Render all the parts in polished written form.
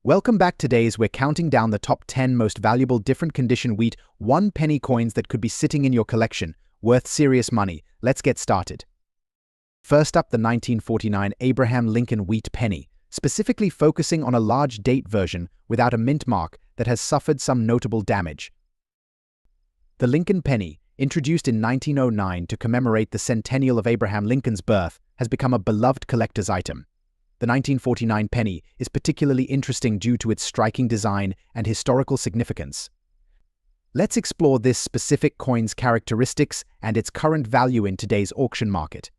Welcome back. Today's we're counting down the top 10 most valuable different condition wheat 1 penny coins that could be sitting in your collection, worth serious money. Let's get started. First up, the 1949 Abraham Lincoln wheat penny, specifically focusing on a large date version without a mint mark that has suffered some notable damage. The Lincoln penny, introduced in 1909 to commemorate the centennial of Abraham Lincoln's birth, has become a beloved collector's item. The 1949 penny is particularly interesting due to its striking design and historical significance. Let's explore this specific coin's characteristics and its current value in today's auction market.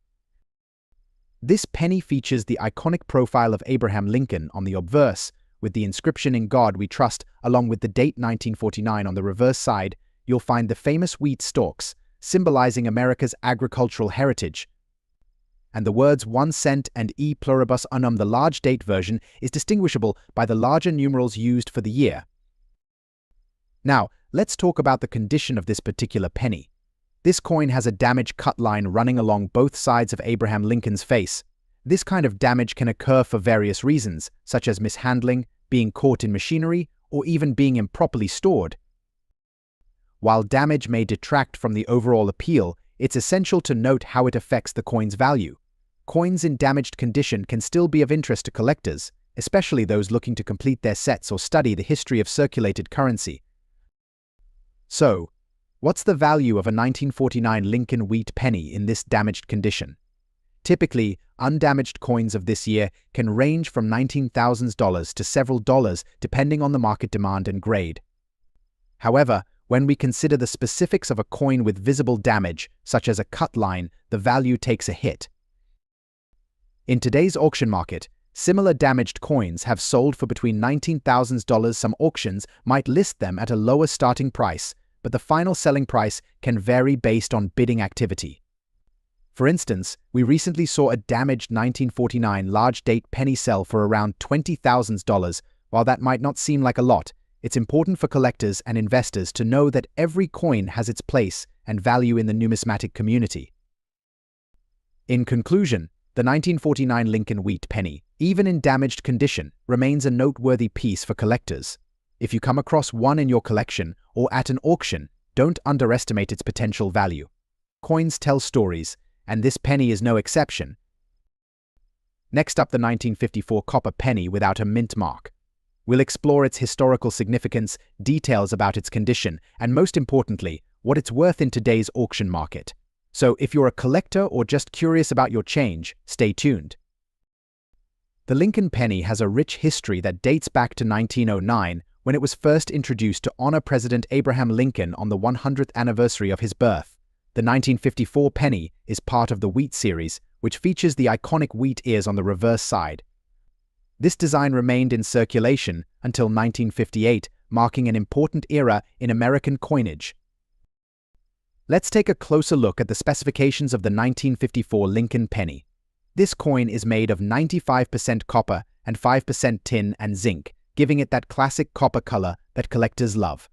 This penny features the iconic profile of Abraham Lincoln on the obverse, with the inscription "In God We Trust," along with the date 1949 on the reverse side. You'll find the famous wheat stalks, symbolizing America's agricultural heritage, and the words 1 cent and E pluribus unum. The large date version is distinguishable by the larger numerals used for the year. Now, let's talk about the condition of this particular penny. This coin has a damaged cut line running along both sides of Abraham Lincoln's face. This kind of damage can occur for various reasons, such as mishandling, being caught in machinery, or even being improperly stored. While damage may detract from the overall appeal, it's essential to note how it affects the coin's value. Coins in damaged condition can still be of interest to collectors, especially those looking to complete their sets or study the history of circulated currency. So, what's the value of a 1949 Lincoln wheat penny in this damaged condition? Typically, undamaged coins of this year can range from $19,000 to several dollars depending on the market demand and grade. However, when we consider the specifics of a coin with visible damage, such as a cut line, the value takes a hit. In today's auction market, similar damaged coins have sold for between $19,000. Some auctions might list them at a lower starting price, but the final selling price can vary based on bidding activity. For instance, we recently saw a damaged 1949 large date penny sell for around $20,000. While that might not seem like a lot, it's important for collectors and investors to know that every coin has its place and value in the numismatic community. In conclusion, the 1949 Lincoln wheat penny, even in damaged condition, remains a noteworthy piece for collectors. If you come across one in your collection or at an auction, don't underestimate its potential value. Coins tell stories, and this penny is no exception. Next up, the 1954 copper penny without a mint mark. We'll explore its historical significance, details about its condition, and most importantly, what it's worth in today's auction market. So if you're a collector or just curious about your change, stay tuned. The Lincoln penny has a rich history that dates back to 1909, when it was first introduced to honor President Abraham Lincoln on the 100th anniversary of his birth. The 1954 penny is part of the wheat series, which features the iconic wheat ears on the reverse side. This design remained in circulation until 1958, marking an important era in American coinage. Let's take a closer look at the specifications of the 1954 Lincoln penny. This coin is made of 95% copper and 5% tin and zinc, giving it that classic copper color that collectors love.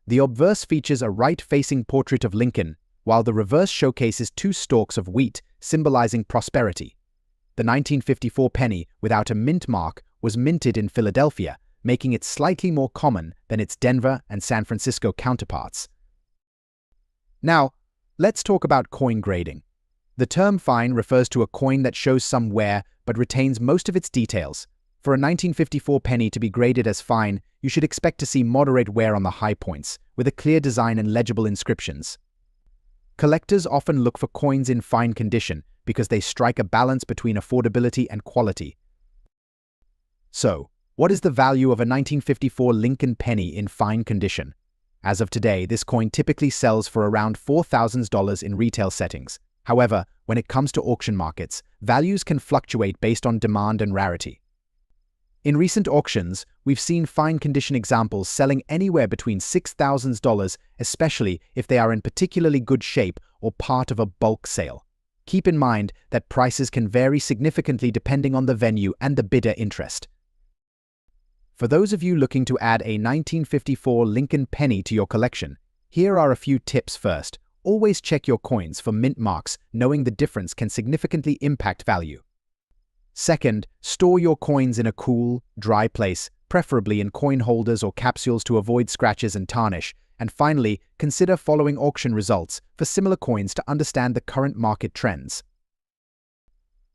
The obverse features a right-facing portrait of Lincoln, while the reverse showcases 2 stalks of wheat, symbolizing prosperity. The 1954 penny without a mint mark was minted in Philadelphia, making it slightly more common than its Denver and San Francisco counterparts. Now, let's talk about coin grading. The term fine refers to a coin that shows some wear but retains most of its details. For a 1954 penny to be graded as fine, you should expect to see moderate wear on the high points, with a clear design and legible inscriptions. Collectors often look for coins in fine condition because they strike a balance between affordability and quality. So, what is the value of a 1954 Lincoln penny in fine condition? As of today, this coin typically sells for around $4,000 in retail settings. However, when it comes to auction markets, values can fluctuate based on demand and rarity. In recent auctions, we've seen fine condition examples selling anywhere between $6,000, especially if they are in particularly good shape or part of a bulk sale. Keep in mind that prices can vary significantly depending on the venue and the bidder interest. For those of you looking to add a 1954 Lincoln penny to your collection, here are a few tips. First, always check your coins for mint marks. Knowing the difference can significantly impact value. Second, store your coins in a cool, dry place, preferably in coin holders or capsules to avoid scratches and tarnish. And finally, consider following auction results for similar coins to understand the current market trends.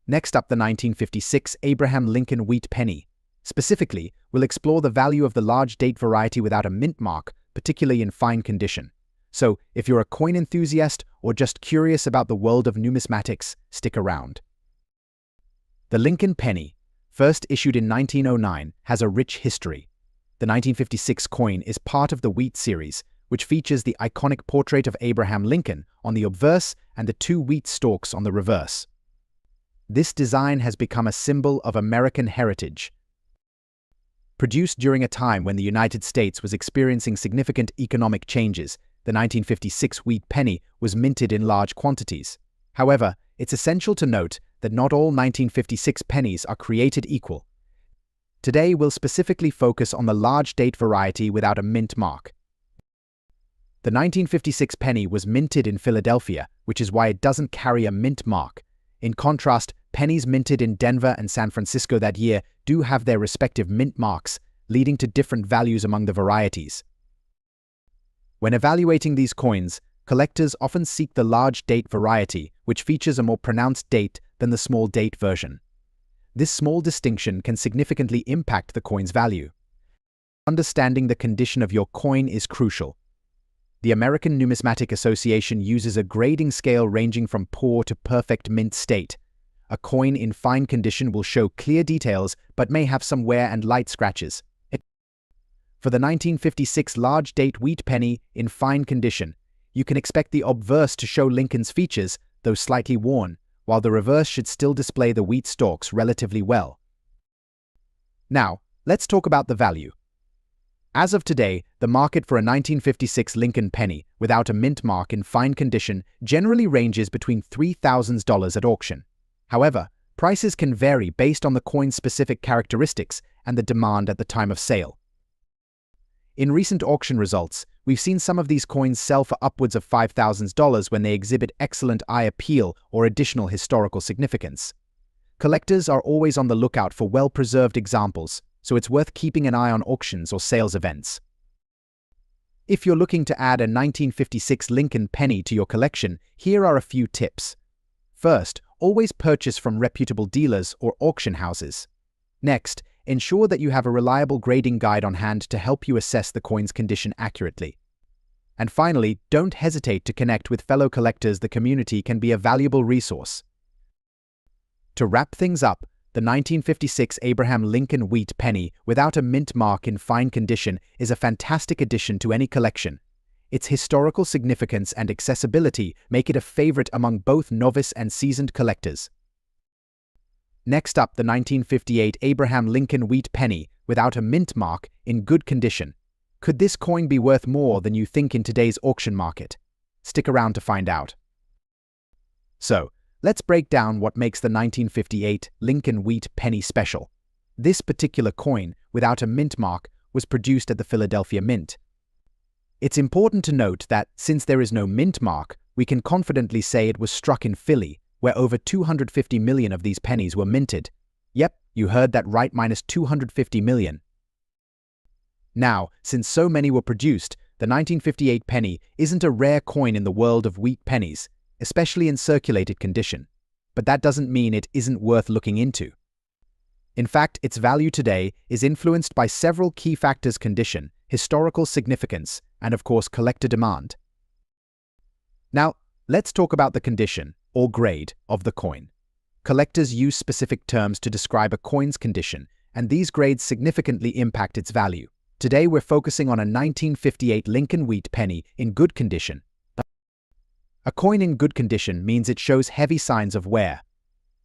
Next up, the 1956 Abraham Lincoln Wheat Penny. Specifically, we'll explore the value of the large date variety without a mint mark, particularly in fine condition. So, if you're a coin enthusiast or just curious about the world of numismatics, stick around. The Lincoln Penny, first issued in 1909, has a rich history. The 1956 coin is part of the Wheat series, which features the iconic portrait of Abraham Lincoln on the obverse and the two wheat stalks on the reverse. This design has become a symbol of American heritage. Produced during a time when the United States was experiencing significant economic changes, the 1956 wheat penny was minted in large quantities. However, it's essential to note that not all 1956 pennies are created equal. Today, we'll specifically focus on the large date variety without a mint mark. The 1956 penny was minted in Philadelphia, which is why it doesn't carry a mint mark. In contrast, pennies minted in Denver and San Francisco that year do have their respective mint marks, leading to different values among the varieties. When evaluating these coins, collectors often seek the large date variety, which features a more pronounced date than the small date version. This small distinction can significantly impact the coin's value. Understanding the condition of your coin is crucial. The American Numismatic Association uses a grading scale ranging from poor to perfect mint state. A coin in fine condition will show clear details but may have some wear and light scratches. For the 1956 large date wheat penny in fine condition, you can expect the obverse to show Lincoln's features, though slightly worn, while the reverse should still display the wheat stalks relatively well. Now, let's talk about the value. As of today, the market for a 1956 Lincoln penny without a mint mark in fine condition generally ranges between $3,000 at auction. However, prices can vary based on the coin's specific characteristics and the demand at the time of sale. In recent auction results, we've seen some of these coins sell for upwards of $5,000 when they exhibit excellent eye appeal or additional historical significance. Collectors are always on the lookout for well-preserved examples, so it's worth keeping an eye on auctions or sales events. If you're looking to add a 1956 Lincoln penny to your collection, here are a few tips. First, always purchase from reputable dealers or auction houses. Next, ensure that you have a reliable grading guide on hand to help you assess the coin's condition accurately. And finally, don't hesitate to connect with fellow collectors. The community can be a valuable resource. To wrap things up, the 1956 Abraham Lincoln wheat penny without a mint mark in fine condition is a fantastic addition to any collection. Its historical significance and accessibility make it a favorite among both novice and seasoned collectors. Next up, the 1958 Abraham Lincoln wheat penny without a mint mark in good condition. Could this coin be worth more than you think in today's auction market? Stick around to find out. So, let's break down what makes the 1958 Lincoln wheat penny special. This particular coin, without a mint mark, was produced at the Philadelphia Mint. It's important to note that, since there is no mint mark, we can confidently say it was struck in Philly, where over 250 million of these pennies were minted. Yep, you heard that right, minus 250 million. Now, since so many were produced, the 1958 penny isn't a rare coin in the world of wheat pennies, especially in circulated condition. But that doesn't mean it isn't worth looking into. In fact, its value today is influenced by several key factors: condition, historical significance, and of course collector demand. Now, let's talk about the condition, or grade, of the coin. Collectors use specific terms to describe a coin's condition, and these grades significantly impact its value. Today we're focusing on a 1958 Lincoln wheat penny in good condition. A coin in good condition means it shows heavy signs of wear.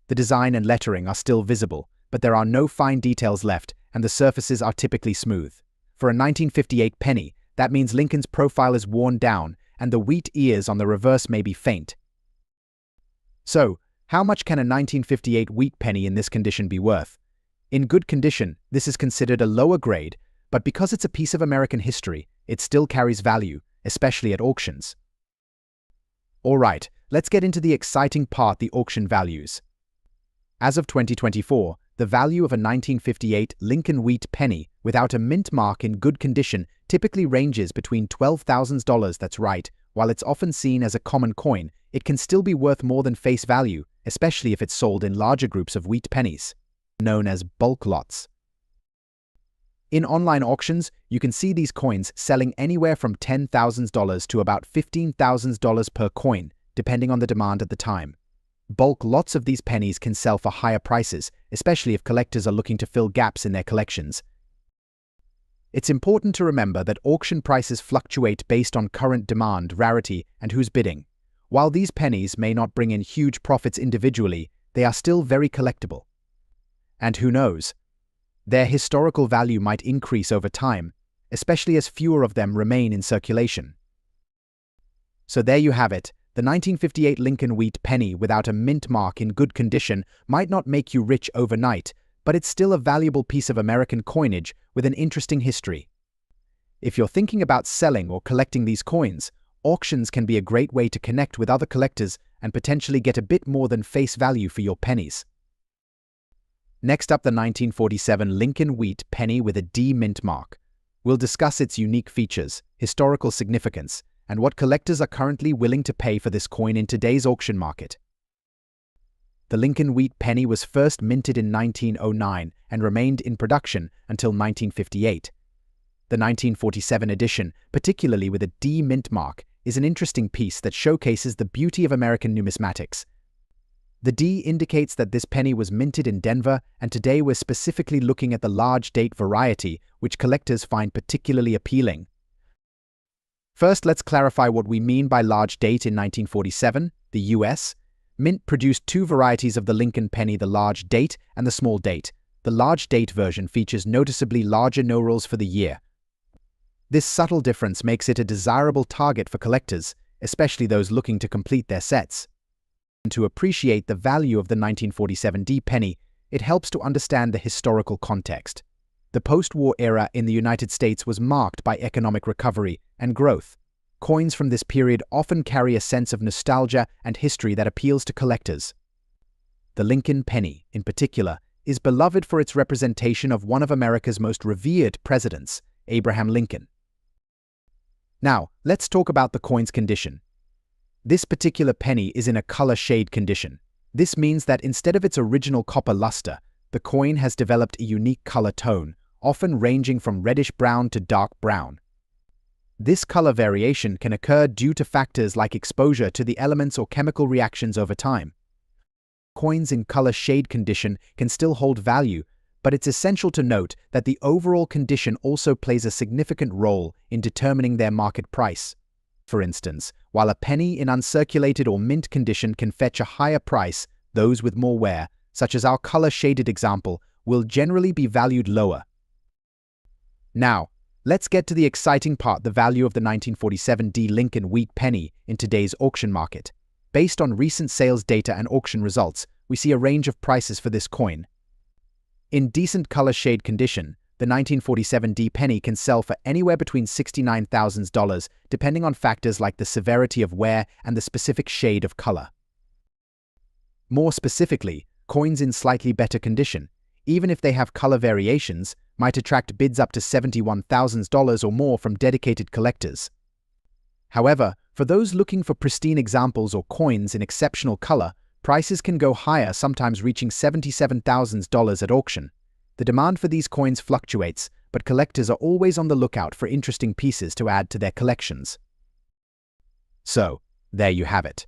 The design and lettering are still visible, but there are no fine details left, and the surfaces are typically smooth. For a 1958 penny, that means Lincoln's profile is worn down, and the wheat ears on the reverse may be faint. So, how much can a 1958 wheat penny in this condition be worth? In good condition, this is considered a lower grade, but because it's a piece of American history, it still carries value, especially at auctions. Alright, let's get into the exciting part: the auction values. As of 2024, the value of a 1958 Lincoln wheat penny without a mint mark in good condition typically ranges between $12,000. That's right, while it's often seen as a common coin, it can still be worth more than face value, especially if it's sold in larger groups of wheat pennies, known as bulk lots. In online auctions, you can see these coins selling anywhere from $10,000 to about $15,000 per coin, depending on the demand at the time. Bulk lots of these pennies can sell for higher prices, especially if collectors are looking to fill gaps in their collections. It's important to remember that auction prices fluctuate based on current demand, rarity, and who's bidding. While these pennies may not bring in huge profits individually, they are still very collectible. And who knows? Their historical value might increase over time, especially as fewer of them remain in circulation. So there you have it. The 1958 Lincoln wheat penny without a mint mark in good condition might not make you rich overnight, but it's still a valuable piece of American coinage with an interesting history. If you're thinking about selling or collecting these coins, auctions can be a great way to connect with other collectors and potentially get a bit more than face value for your pennies. Next up, the 1947 Lincoln wheat penny with a D mint mark. We'll discuss its unique features, historical significance, and what collectors are currently willing to pay for this coin in today's auction market. The Lincoln wheat penny was first minted in 1909 and remained in production until 1958. The 1947 edition, particularly with a D mint mark, is an interesting piece that showcases the beauty of American numismatics. The D indicates that this penny was minted in Denver, and today we're specifically looking at the large date variety, which collectors find particularly appealing. First, let's clarify what we mean by large date. In 1947, the U.S. Mint produced two varieties of the Lincoln penny, the large date and the small date. The large date version features noticeably larger no rolls for the year. This subtle difference makes it a desirable target for collectors, especially those looking to complete their sets. To appreciate the value of the 1947 D penny, it helps to understand the historical context. The post-war era in the United States was marked by economic recovery and growth. Coins from this period often carry a sense of nostalgia and history that appeals to collectors. The Lincoln penny, in particular, is beloved for its representation of one of America's most revered presidents, Abraham Lincoln. Now, let's talk about the coin's condition. This particular penny is in a color shade condition. This means that instead of its original copper luster, the coin has developed a unique color tone, often ranging from reddish-brown to dark brown. This color variation can occur due to factors like exposure to the elements or chemical reactions over time. Coins in color shade condition can still hold value, but it's essential to note that the overall condition also plays a significant role in determining their market price. For instance, while a penny in uncirculated or mint condition can fetch a higher price, those with more wear, such as our color-shaded example, will generally be valued lower. Now, let's get to the exciting part, the value of the 1947 D Lincoln wheat penny in today's auction market. Based on recent sales data and auction results, we see a range of prices for this coin. In decent color shade condition, the 1947 D penny can sell for anywhere between $69,000, depending on factors like the severity of wear and the specific shade of color. More specifically, coins in slightly better condition, even if they have color variations, might attract bids up to $71,000 or more from dedicated collectors. However, for those looking for pristine examples or coins in exceptional color, prices can go higher, sometimes reaching $77,000 at auction. The demand for these coins fluctuates, but collectors are always on the lookout for interesting pieces to add to their collections. So, there you have it.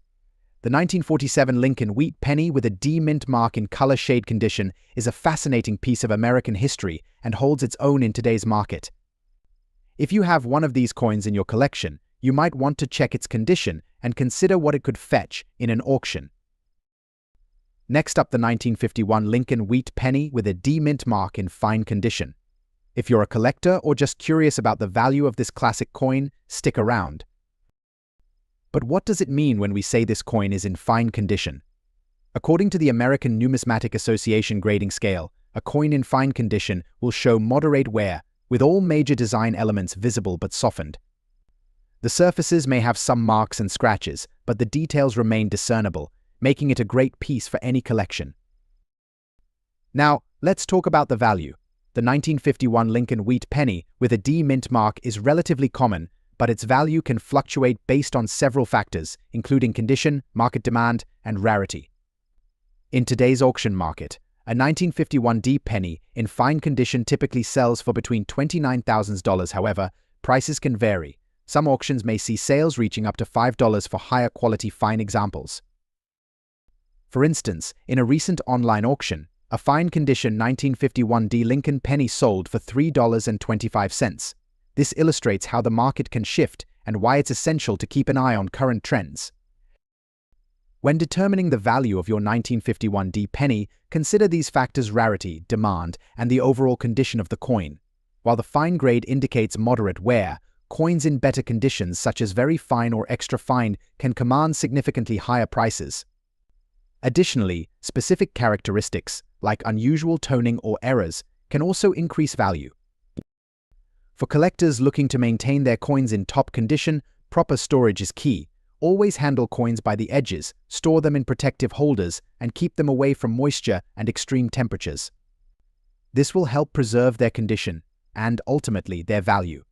The 1947 Lincoln wheat penny with a D mint mark in color shade condition is a fascinating piece of American history and holds its own in today's market. If you have one of these coins in your collection, you might want to check its condition and consider what it could fetch in an auction. Next up, the 1951 Lincoln wheat penny with a D mint mark in fine condition. If you're a collector or just curious about the value of this classic coin, stick around. But what does it mean when we say this coin is in fine condition? According to the American Numismatic Association grading scale, a coin in fine condition will show moderate wear, with all major design elements visible but softened. The surfaces may have some marks and scratches, but the details remain discernible, making it a great piece for any collection. Now, let's talk about the value. The 1951 Lincoln Wheat penny with a D mint mark is relatively common, but its value can fluctuate based on several factors, including condition, market demand, and rarity. In today's auction market, a 1951 D penny in fine condition typically sells for between $29,000. However, prices can vary. Some auctions may see sales reaching up to $5 for higher quality fine examples. For instance, in a recent online auction, a fine condition 1951 D Lincoln penny sold for $3.25. This illustrates how the market can shift and why it's essential to keep an eye on current trends. When determining the value of your 1951 D penny, consider these factors: rarity, demand, and the overall condition of the coin. While the fine grade indicates moderate wear, coins in better conditions such as very fine or extra fine can command significantly higher prices. Additionally, specific characteristics, like unusual toning or errors, can also increase value. For collectors looking to maintain their coins in top condition, proper storage is key. Always handle coins by the edges, store them in protective holders, and keep them away from moisture and extreme temperatures. This will help preserve their condition and, ultimately, their value.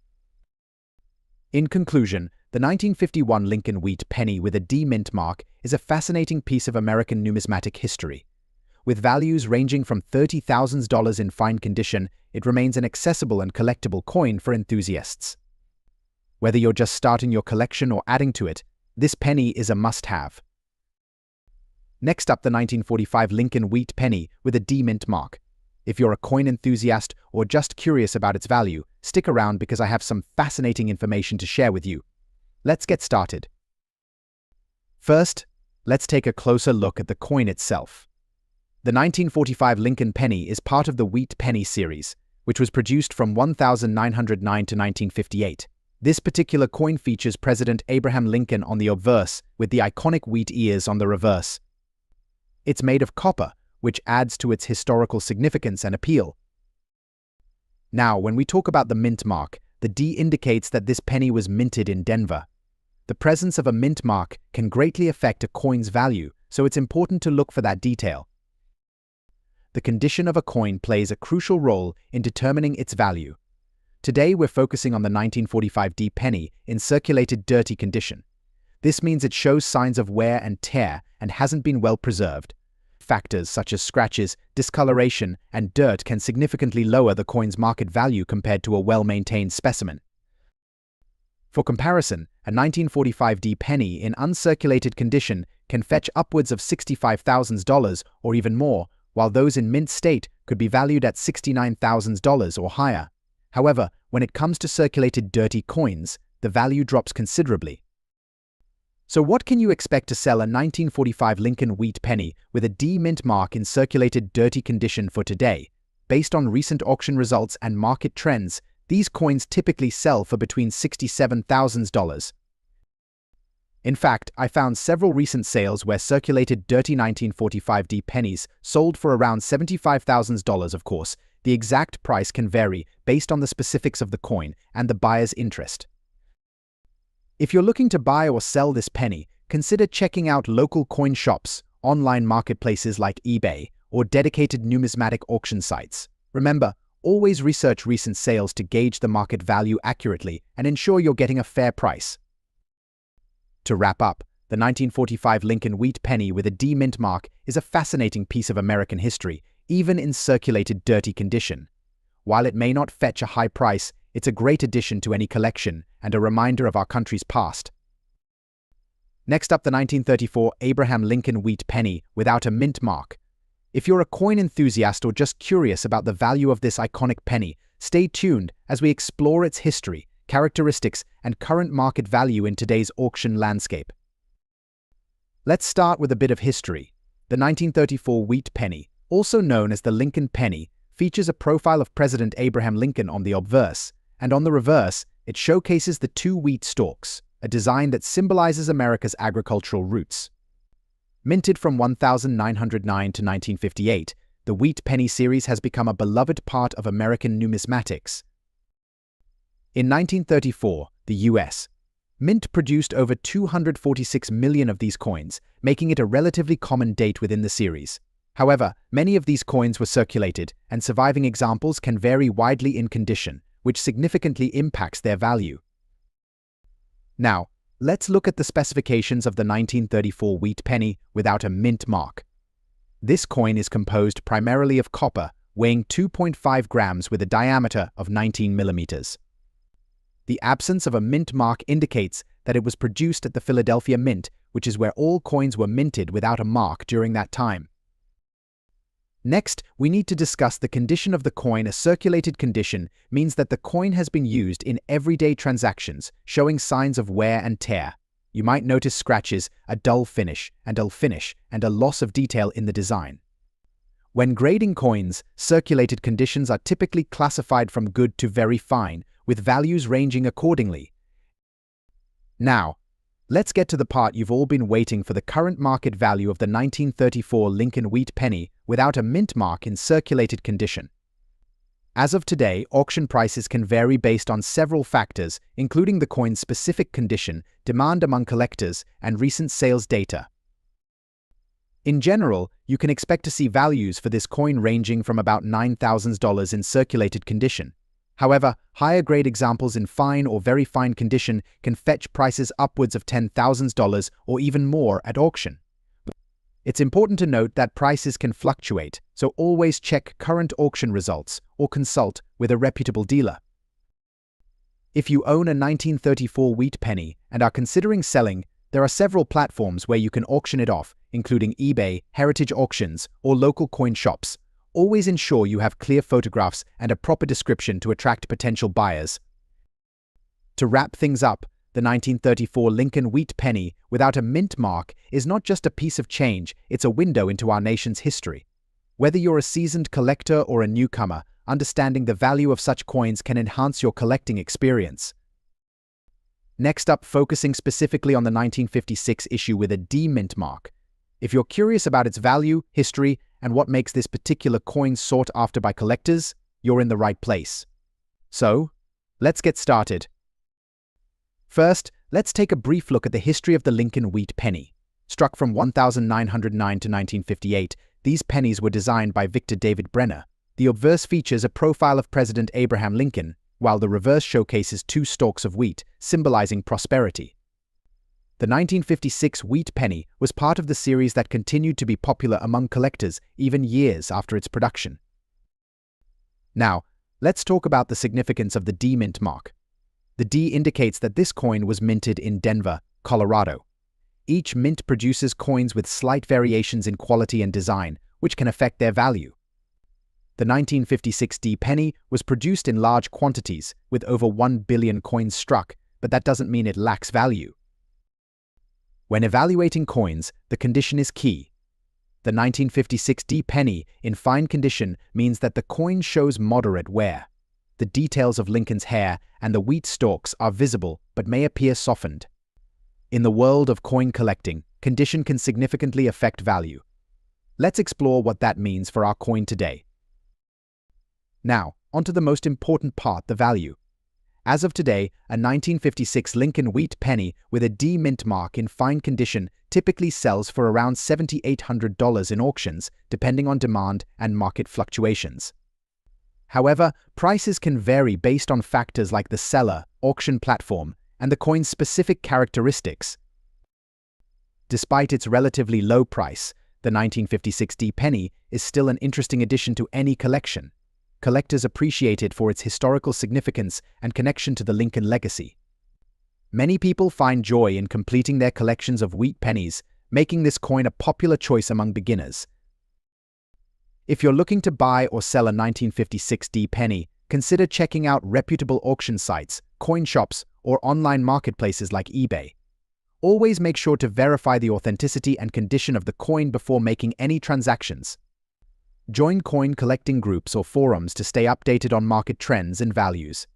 In conclusion, the 1951 Lincoln Wheat penny with a D mint mark is a fascinating piece of American numismatic history. With values ranging from $30,000 in fine condition, it remains an accessible and collectible coin for enthusiasts. Whether you're just starting your collection or adding to it, this penny is a must-have. Next up, the 1945 Lincoln Wheat penny with a D mint mark. If you're a coin enthusiast or just curious about its value, stick around because I have some fascinating information to share with you. Let's get started. First, let's take a closer look at the coin itself. The 1945 Lincoln penny is part of the Wheat penny series, which was produced from 1909 to 1958. This particular coin features President Abraham Lincoln on the obverse with the iconic wheat ears on the reverse. It's made of copper, which adds to its historical significance and appeal. Now, when we talk about the mint mark, the D indicates that this penny was minted in Denver. The presence of a mint mark can greatly affect a coin's value, so it's important to look for that detail. The condition of a coin plays a crucial role in determining its value. Today, we're focusing on the 1945 D penny in circulated dirty condition. This means it shows signs of wear and tear and hasn't been well preserved. Factors such as scratches, discoloration, and dirt can significantly lower the coin's market value compared to a well-maintained specimen. For comparison, a 1945 D penny in uncirculated condition can fetch upwards of $65,000 or even more, while those in mint state could be valued at $69,000 or higher. However, when it comes to circulated dirty coins, the value drops considerably. So what can you expect to sell a 1945 Lincoln Wheat penny with a D mint mark in circulated dirty condition for today? Based on recent auction results and market trends, these coins typically sell for between $67,000. In fact, I found several recent sales where circulated dirty 1945 D pennies sold for around $75,000. Of course, the exact price can vary based on the specifics of the coin and the buyer's interest. If you're looking to buy or sell this penny, consider checking out local coin shops, online marketplaces like eBay, or dedicated numismatic auction sites. Remember, always research recent sales to gauge the market value accurately and ensure you're getting a fair price. To wrap up, the 1945 Lincoln Wheat penny with a D mint mark is a fascinating piece of American history, even in circulated dirty condition. While it may not fetch a high price, it's a great addition to any collection and a reminder of our country's past. Next up, the 1934 Abraham Lincoln Wheat penny without a mint mark. If you're a coin enthusiast or just curious about the value of this iconic penny, stay tuned as we explore its history, characteristics, and current market value in today's auction landscape. Let's start with a bit of history. The 1934 Wheat penny, also known as the Lincoln penny, features a profile of President Abraham Lincoln on the obverse, and on the reverse, it showcases the two wheat stalks, a design that symbolizes America's agricultural roots. Minted from 1909 to 1958, the Wheat penny series has become a beloved part of American numismatics. In 1934, the U.S. Mint produced over 246 million of these coins, making it a relatively common date within the series. However, many of these coins were circulated, and surviving examples can vary widely in condition, which significantly impacts their value. Now, let's look at the specifications of the 1934 wheat penny without a mint mark. This coin is composed primarily of copper, weighing 2.5 grams with a diameter of 19 millimeters. The absence of a mint mark indicates that it was produced at the Philadelphia Mint, which is where all coins were minted without a mark during that time. Next, we need to discuss the condition of the coin. A circulated condition means that the coin has been used in everyday transactions, showing signs of wear and tear. You might notice scratches, a dull finish, and a loss of detail in the design. When grading coins, circulated conditions are typically classified from good to very fine, with values ranging accordingly. Now, let's get to the part you've all been waiting for: the current market value of the 1934 Lincoln wheat penny without a mint mark in circulated condition. As of today, auction prices can vary based on several factors, including the coin's specific condition, demand among collectors, and recent sales data. In general, you can expect to see values for this coin ranging from about $9,000 in circulated condition. However, higher-grade examples in fine or very fine condition can fetch prices upwards of $10,000 or even more at auction. It's important to note that prices can fluctuate, so always check current auction results or consult with a reputable dealer. If you own a 1934 wheat penny and are considering selling, there are several platforms where you can auction it off, including eBay, heritage auctions, or local coin shops. Always ensure you have clear photographs and a proper description to attract potential buyers. To wrap things up, the 1934 Lincoln wheat penny without a mint mark is not just a piece of change, it's a window into our nation's history. Whether you're a seasoned collector or a newcomer, understanding the value of such coins can enhance your collecting experience. Next up, focusing specifically on the 1956 issue with a D mint mark. If you're curious about its value, history, and what makes this particular coin sought after by collectors, you're in the right place. So, let's get started. First, let's take a brief look at the history of the Lincoln wheat penny. Struck from 1909 to 1958, these pennies were designed by Victor David Brenner. The obverse features a profile of President Abraham Lincoln, while the reverse showcases two stalks of wheat, symbolizing prosperity. The 1956 wheat penny was part of the series that continued to be popular among collectors even years after its production. Now, let's talk about the significance of the D mint mark. The D indicates that this coin was minted in Denver, Colorado. Each mint produces coins with slight variations in quality and design, which can affect their value. The 1956 D penny was produced in large quantities, with over 1 billion coins struck, but that doesn't mean it lacks value. When evaluating coins, the condition is key. The 1956 D penny in fine condition means that the coin shows moderate wear. The details of Lincoln's hair and the wheat stalks are visible but may appear softened. In the world of coin collecting, condition can significantly affect value. Let's explore what that means for our coin today. Now, onto the most important part, the value. As of today, a 1956 Lincoln wheat penny with a D mint mark in fine condition typically sells for around $7,800 in auctions, depending on demand and market fluctuations. However, prices can vary based on factors like the seller, auction platform, and the coin's specific characteristics. Despite its relatively low price, the 1956 D penny is still an interesting addition to any collection. Collectors appreciate it for its historical significance and connection to the Lincoln legacy. Many people find joy in completing their collections of wheat pennies, making this coin a popular choice among beginners. If you're looking to buy or sell a 1956 D penny, consider checking out reputable auction sites, coin shops, or online marketplaces like eBay. Always make sure to verify the authenticity and condition of the coin before making any transactions. Join coin collecting groups or forums to stay updated on market trends and values.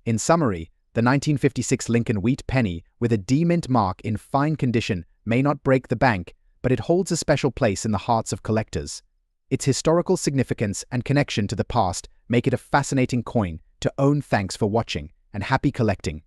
In summary, the 1956 Lincoln wheat penny with a D mint mark in fine condition may not break the bank, but it holds a special place in the hearts of collectors. Its historical significance and connection to the past make it a fascinating coin to own. Thanks for watching, and happy collecting.